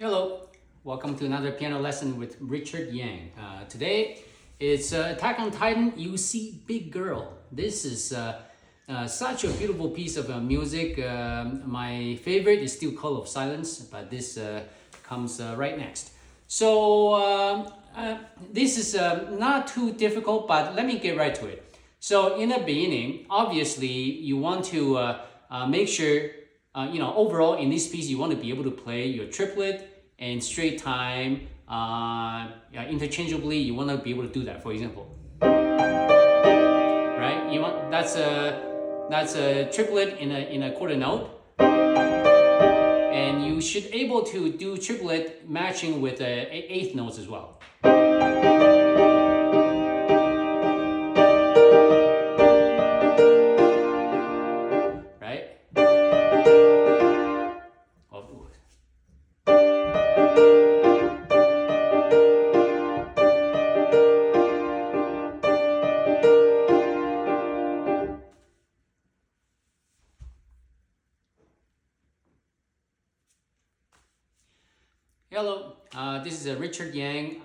Hello, welcome to another piano lesson with Richard Yang. Today it's Attack on Titan, You See Big Girl. This is such a beautiful piece of music. My favorite is still Call of Silence, but this comes right next. So this is not too difficult, but let me get right to it. So in the beginning, obviously you want to make sure, overall in this piece, you want to be able to play your triplet and straight time interchangeably. You want to be able to do that. For example, right? You want that's a triplet in a quarter note, and you should able to do triplet matching with eighth notes as well. Right? Hello, this is Richard Yang.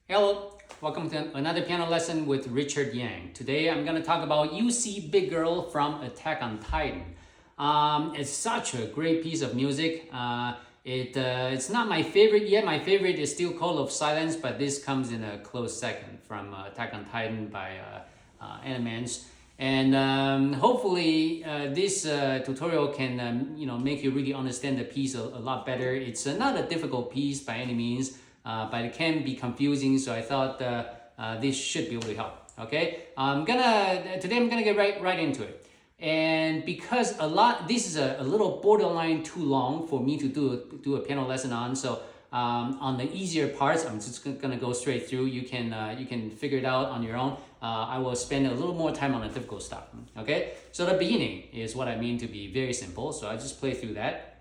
Hello, welcome to another piano lesson with Richard Yang. Today I'm going to talk about You See Big Girl from Attack on Titan. It's such a great piece of music. It's not my favorite yet. My favorite is still Call of Silence, but this comes in a close second from Attack on Titan by Animenz. And hopefully this tutorial can make you really understand the piece a lot better. It's not a difficult piece by any means, but it can be confusing, so I thought this should be able to help. Okay, today I'm gonna get right into it. And because this is a little borderline too long for me to do a piano lesson on, so on the easier parts, I'm just gonna go straight through. You can figure it out on your own. I will spend a little more time on the difficult stuff. Okay, so the beginning is what I mean to be very simple. So I just play through that.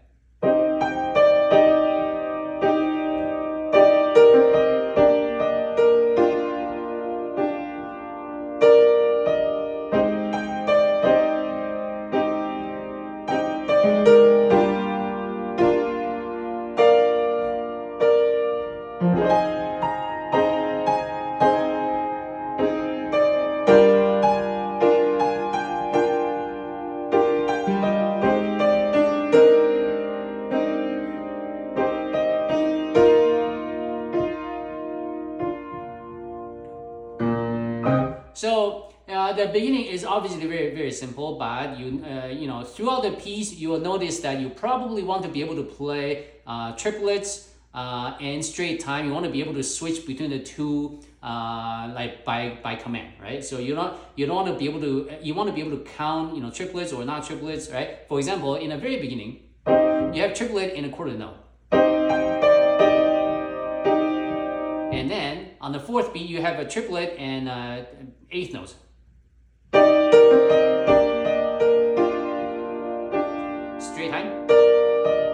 So the beginning is obviously very, very simple, but throughout the piece, you will notice that you probably want to be able to play triplets and straight time. You want to be able to switch between the two like by command, right? So you don't want to be able to you want to be able to count triplets or not triplets, right? For example, in the very beginning, you have triplet in a quarter note. And then on the fourth beat, you have a triplet and eighth notes. Straight time,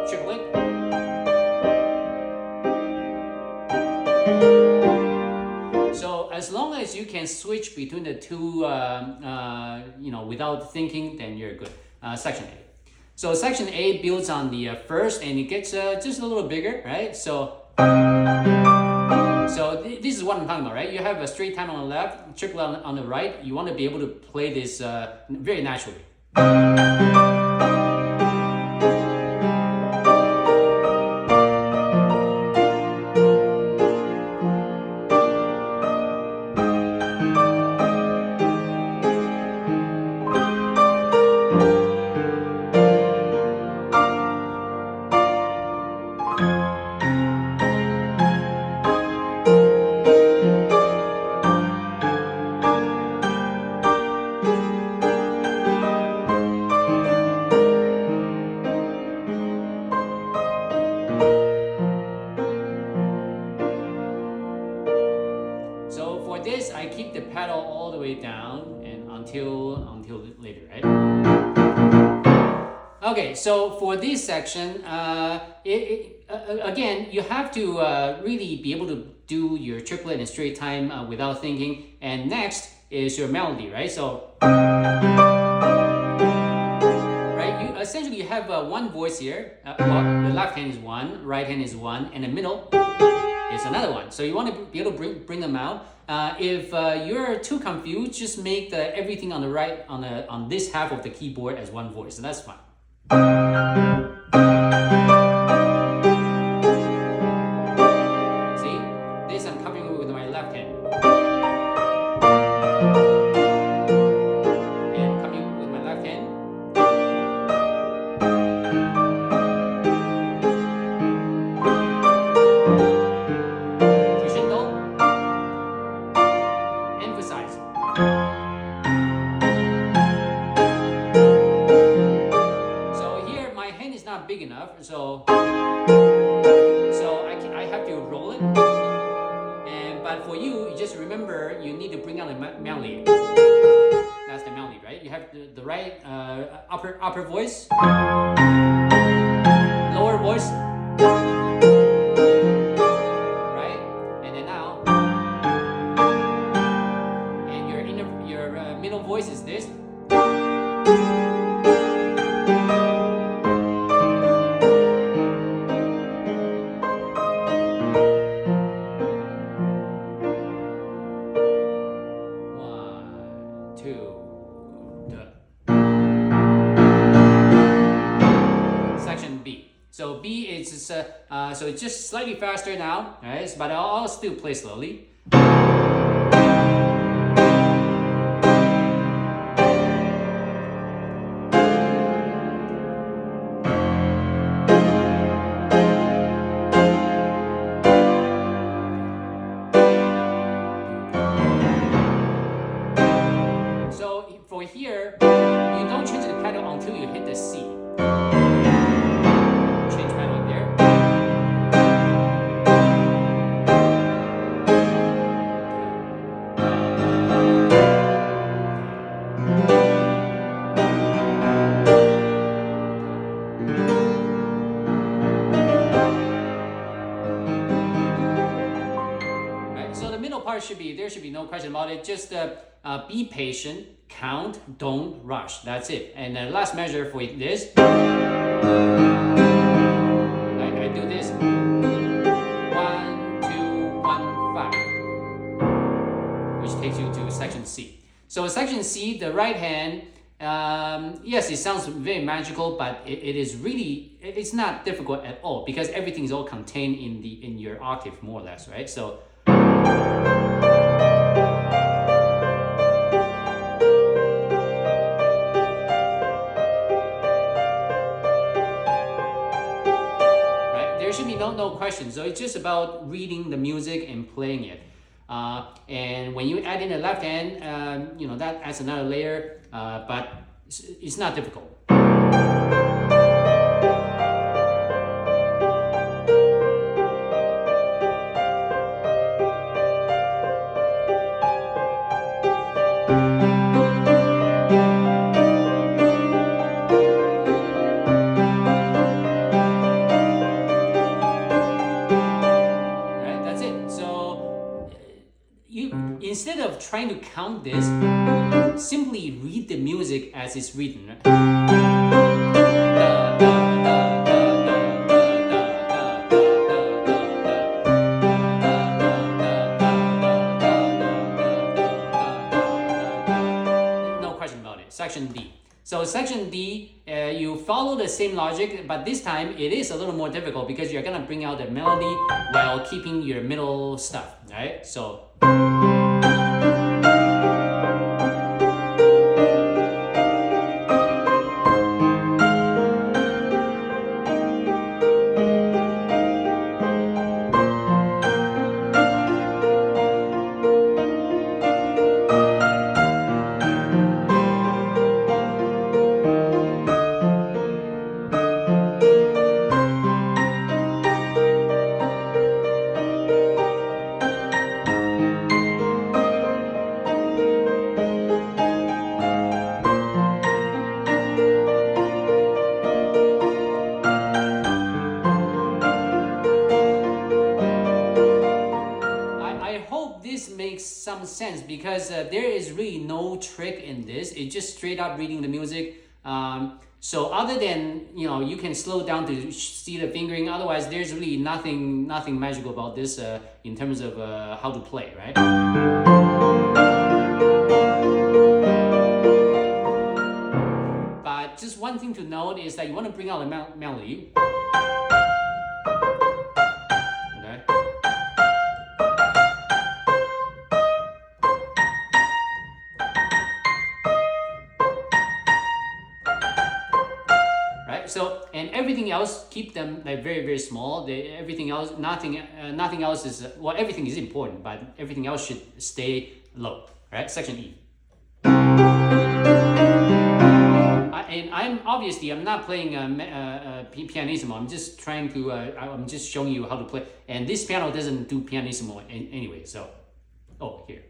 triplet. So as long as you can switch between the two, without thinking, then you're good. Section A. So section A builds on the first, and it gets just a little bigger, right? So this is what I'm talking about, right? You have a straight time on the left, triplet on the right. You want to be able to play this very naturally. So for this, I keep the pedal all the way down and until later, right? Okay, so for this section, again, you have to really be able to do your triplet and straight time without thinking. And next is your melody, right? So you have one voice here. Well, the left hand is one, right hand is one, and the middle is another one. So you want to be able to bring them out. If you're too confused, just make everything on the right on this half of the keyboard as one voice, and that's fine. See, this I'm copying with my left hand. Big enough, so I have to roll it. But for you just remember you need to bring out the melody. That's the melody, right? You have the right upper voice, lower voice, right? And then now, and your middle voice is this. Section B. So B is just, so it's just slightly faster now, right? But I'll still play slowly. So for here, you don't change the pedal until you hit the C. Change pedal there. Right, so the middle part there should be no question about it. Just be patient, count, don't rush. That's it. And the last measure for this, I do this 1, 2, 1, 5, which takes you to section C. So section C, the right hand, yes, it sounds very magical, but it's not difficult at all because everything is all contained in your octave more or less, right? So there should be no question. So it's just about reading the music and playing it. And when you add in the left hand, that adds another layer, but it's not difficult. Instead of trying to count this, simply read the music as it's written. No question about it. Section D. So section D, you follow the same logic, but this time it is a little more difficult because you're gonna bring out the melody while keeping your middle stuff, right? So this makes some sense because there is really no trick in this. It's just straight up reading the music. So other than, you can slow down to see the fingering. Otherwise, there's really nothing magical about this in terms of how to play, right? But just one thing to note is that you want to bring out the melody. Okay. So, and everything else, keep them like very, very small. Everything else, nothing else is, well, everything is important, but everything else should stay low, right? Section E. And I'm not playing pianissimo. I'm just trying to, I'm just showing you how to play. And this piano doesn't do pianissimo anyway, so, here.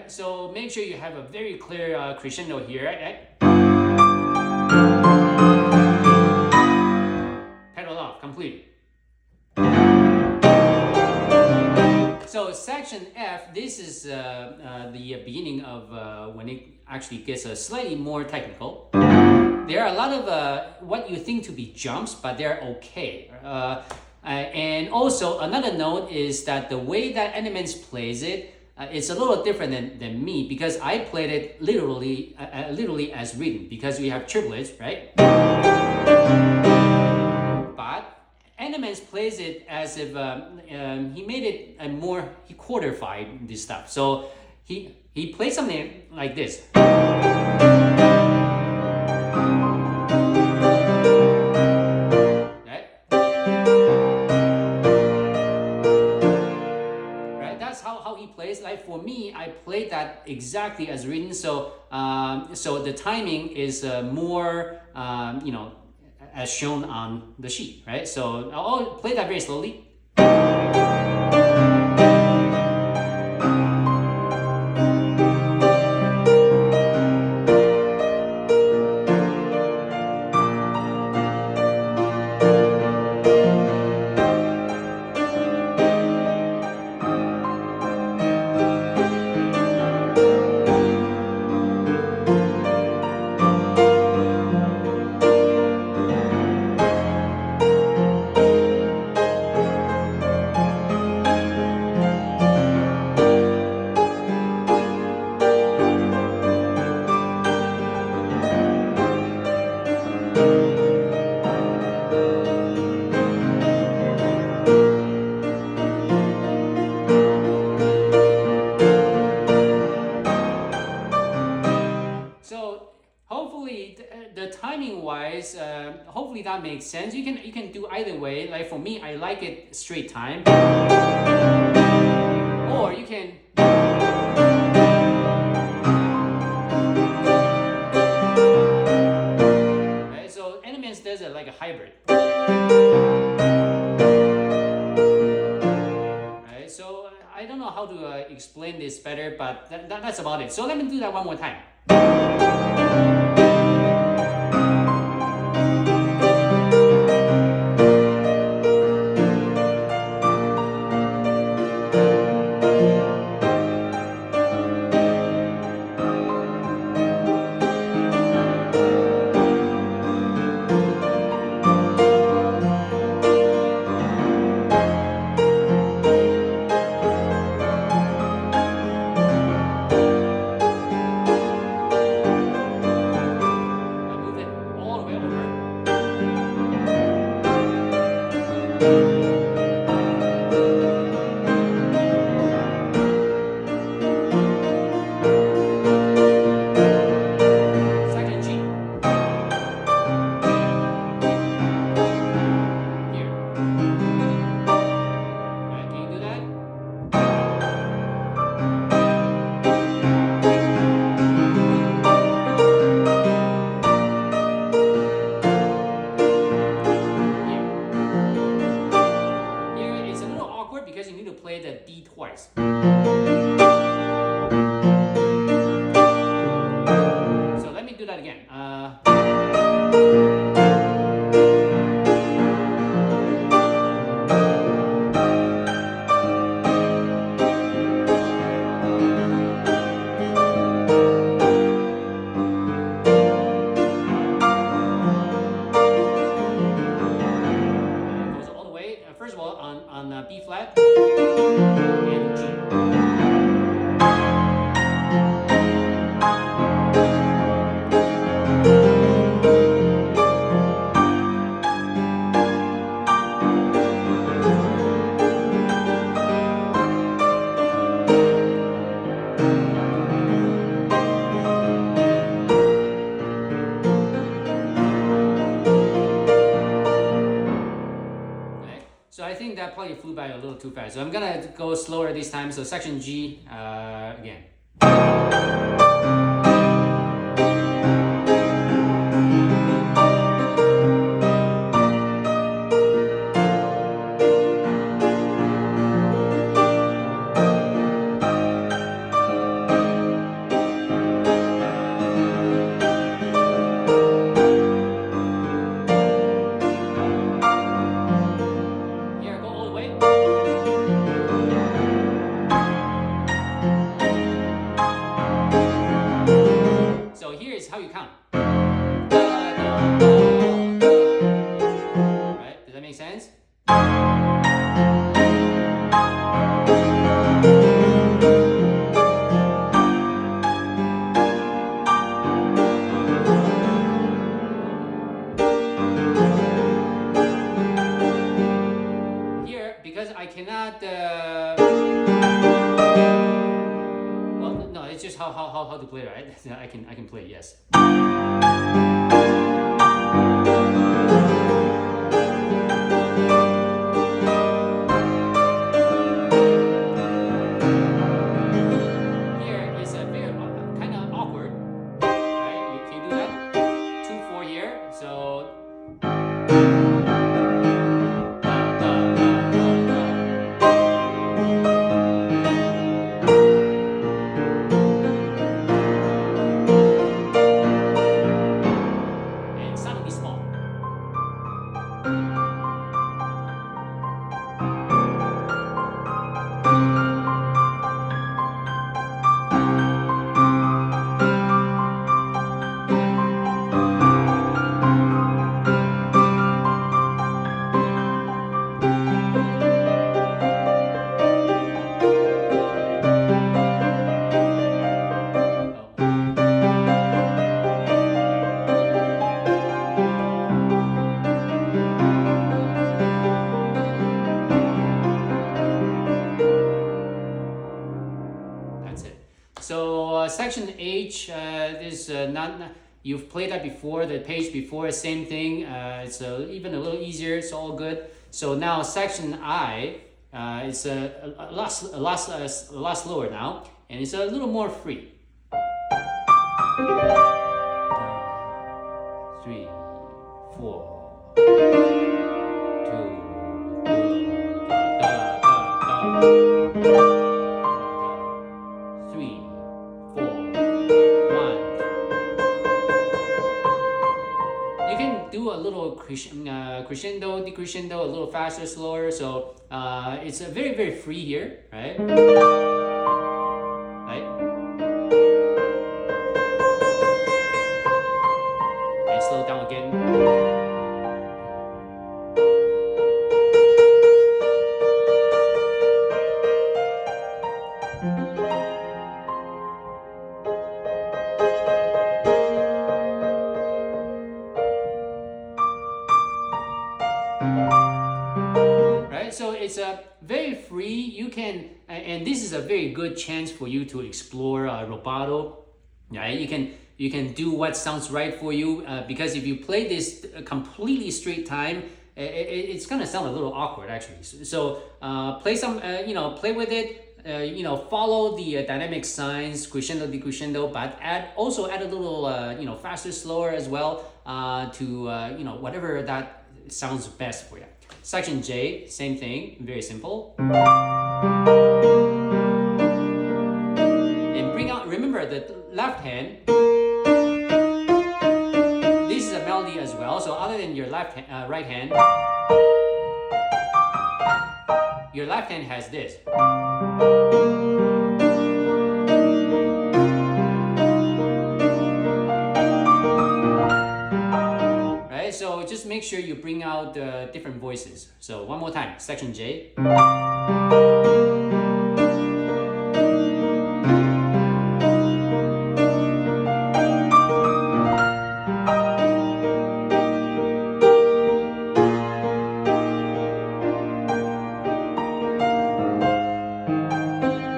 So make sure you have a very clear crescendo here, right? Pedal off, complete. So section F, this is the beginning of when it actually gets slightly more technical. There are a lot of what you think to be jumps, but they're okay. And also another note is that the way that Animenz plays it, it's a little different than me, because I played it literally as written, because we have triplets, right? But Animenz plays it as if he made it he quarterified this stuff. So he plays something like this. Plays. Like for me, I played that exactly as written, so so the timing is more as shown on the sheet, right? So I'll play that very slowly. Hopefully, the timing wise, hopefully that makes sense. You can do either way. Like for me, I like it straight time, or you can. Right, so Animenz does it like a hybrid. Right, so I don't know how to explain this better, but that's about it. So let me do that one more time. do that again. Goes all the way. First of all, on B flat and G. So I think that probably flew by a little too fast. So I'm gonna go slower this time. So section G again. Here, go all the way. So here is how you count. Right? Does that make sense? Here, because I cannot. Well, no, it's just how to play, right? I can play, yes. Here is a very kind of awkward, right? You can do that. 2/4 here, so. And sound will be small. That's it. So section H is not. You've played that before. The page before, same thing. It's even a little easier. It's all good. So now section I is a lot slower now, and it's a little more free. 3, 4, 2, 3, 4, 1. You can do a little crescendo, decrescendo, a little faster, slower. So it's very, very free here, right? Right? And slow down again. Right, so it's a very free. You can, and this is a very good chance for you to explore rubato. Right, you can do what sounds right for you because if you play this completely straight time, it's gonna sound a little awkward actually. So play some, play with it. Follow the dynamic signs, crescendo, decrescendo, but also add a little, faster, slower as well to whatever that sounds best for you. Section J, same thing, very simple. And bring out, remember the left hand right hand, your left hand has this. Right? So just make sure you bring out the different voices. So one more time, section J.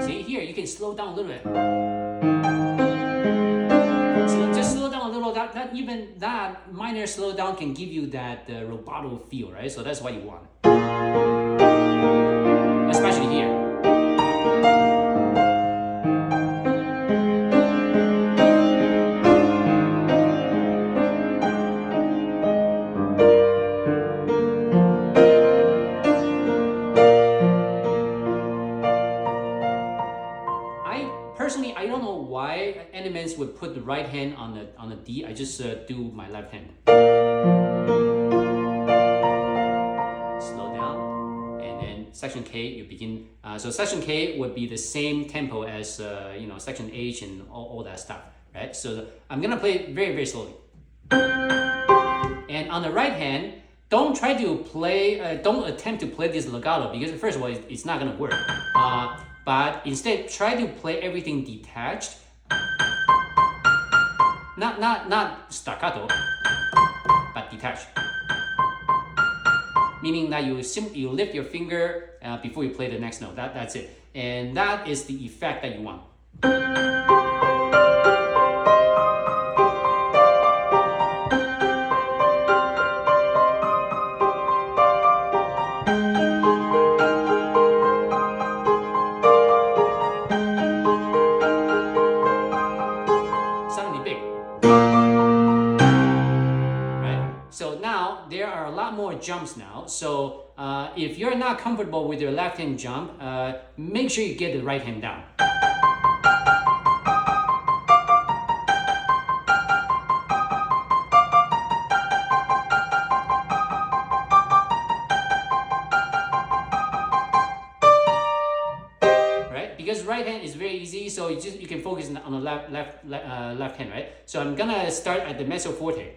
See here, you can slow down a little bit. So just slow down a little. That even that minor slowdown can give you that rubato feel, right? So that's what you want, especially here. Personally, I don't know why Animenz would put the right hand on the D. I just do my left hand. Slow down, and then section K you begin. So section K would be the same tempo as section H and all that stuff, right? So I'm gonna play it very slowly. And on the right hand, don't try to play. Don't attempt to play this legato because first of all, it's not gonna work. But instead, try to play everything detached. Not staccato, but detached. Meaning that you lift your finger before you play the next note. That's it. And that is the effect that you want. So now there are a lot more jumps now. So if you're not comfortable with your left hand jump, make sure you get the right hand down. Right? Because right hand is very easy, so you can focus on the left hand, right? So I'm gonna start at the mezzo forte.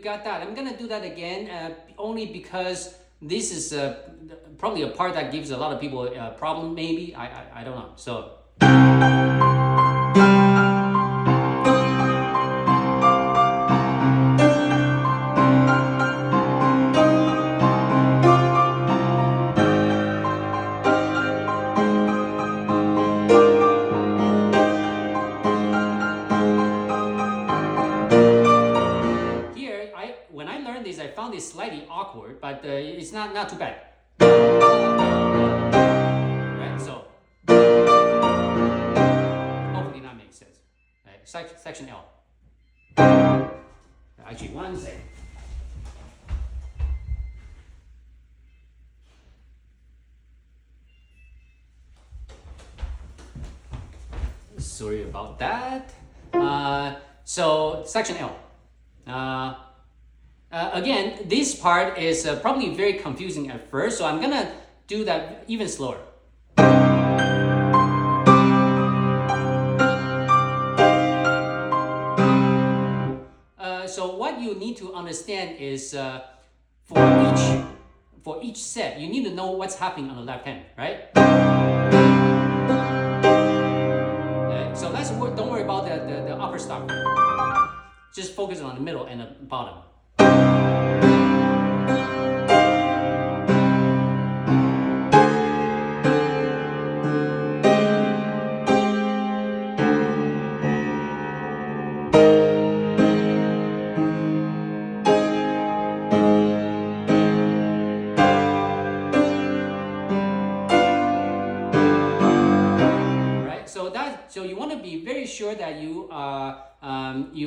Got that. I'm gonna do that again only because this is probably a part that gives a lot of people a problem, maybe. I don't know. So when I learned this, I found it slightly awkward, but it's not too bad. Right, so hopefully that makes sense. Right, section L. Actually, one second. Sorry about that. So section L. Again, this part is probably very confusing at first, so I'm gonna do that even slower. So what you need to understand is for each set, you need to know what's happening on the left hand, right? So don't worry about the upper stop. Just focus on the middle and the bottom. So you want to be very sure that you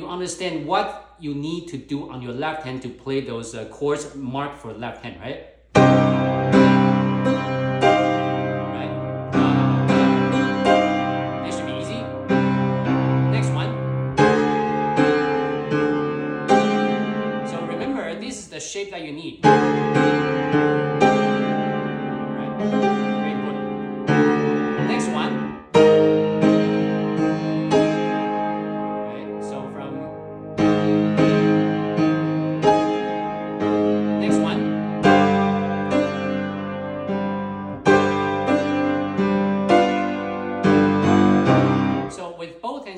understand what you need to do on your left hand to play those chords marked for left hand, right? This should be easy. Next one. So remember, this is the shape that you need.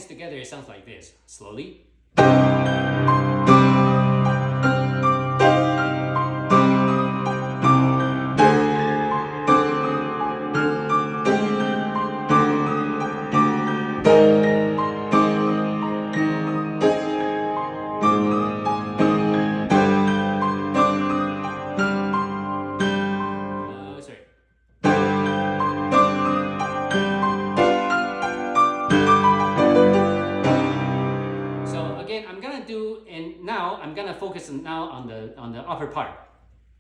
Together, it sounds like this. Slowly. I'm gonna focus now on the upper part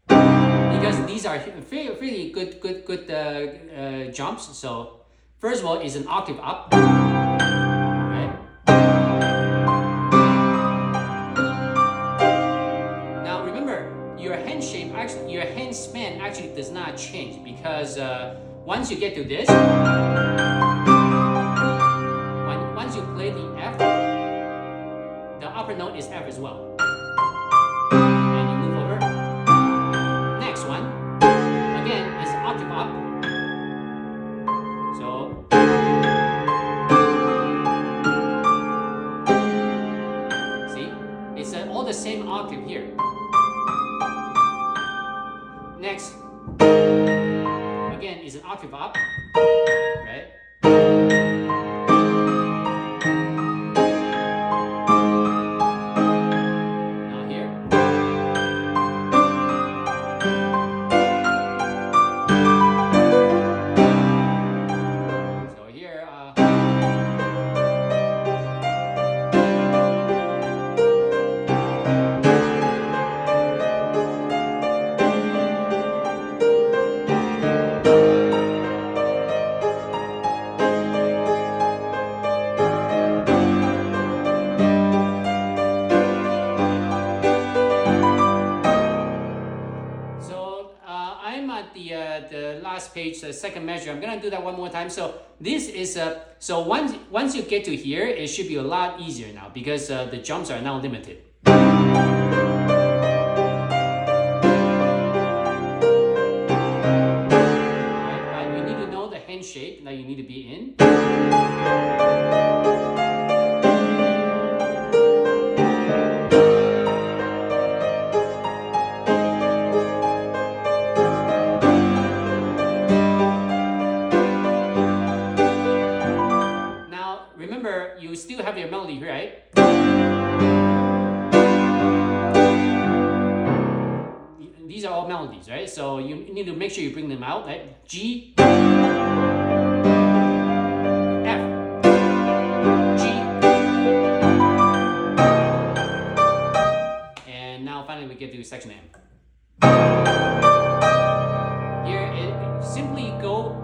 because these are really good jumps. So first of all is an octave up, right? Now remember your hand shape actually, your hand span actually does not change because once you get to this, once you play the F, the upper note is F as well. And you move over. Next one, again, is octave up. So, see? It's all the same octave here. Next, again, is an octave up, right? The last page, the second measure. I'm gonna do that one more time. So this is so once you get to here, it should be a lot easier now because the jumps are now limited. Right? But you need to know the hand shape that you need to be in. Remember, you still have your melody, right? These are all melodies, right? So you need to make sure you bring them out, right? G, F, G, and now finally we get to section M. Here, it simply go.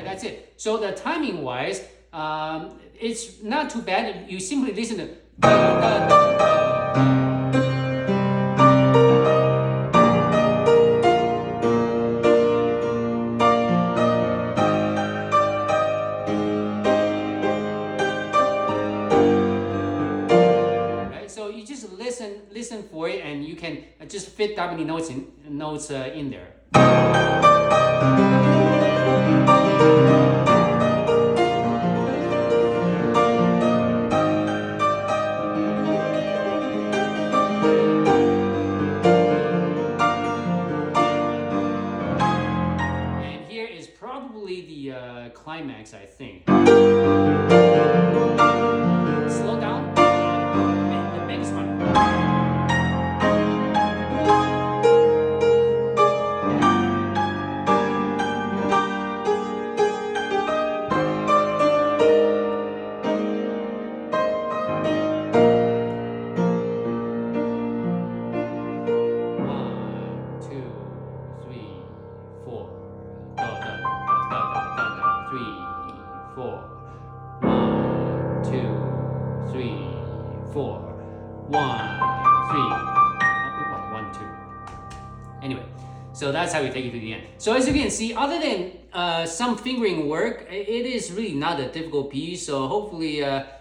That's it. So the timing wise, it's not too bad. You simply listen to So you just listen for it, and you can just fit that many notes in there. And here is probably the climax, I think. Slow down. The next one. Anyway, so that's how we take it to the end. So as you can see, other than some fingering work, it is really not a difficult piece. So hopefully,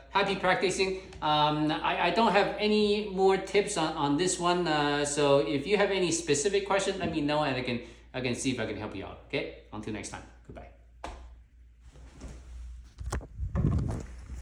happy practicing. I don't have any more tips on this one. So if you have any specific question, let me know, and I can see if I can help you out. Okay, until next time. Goodbye.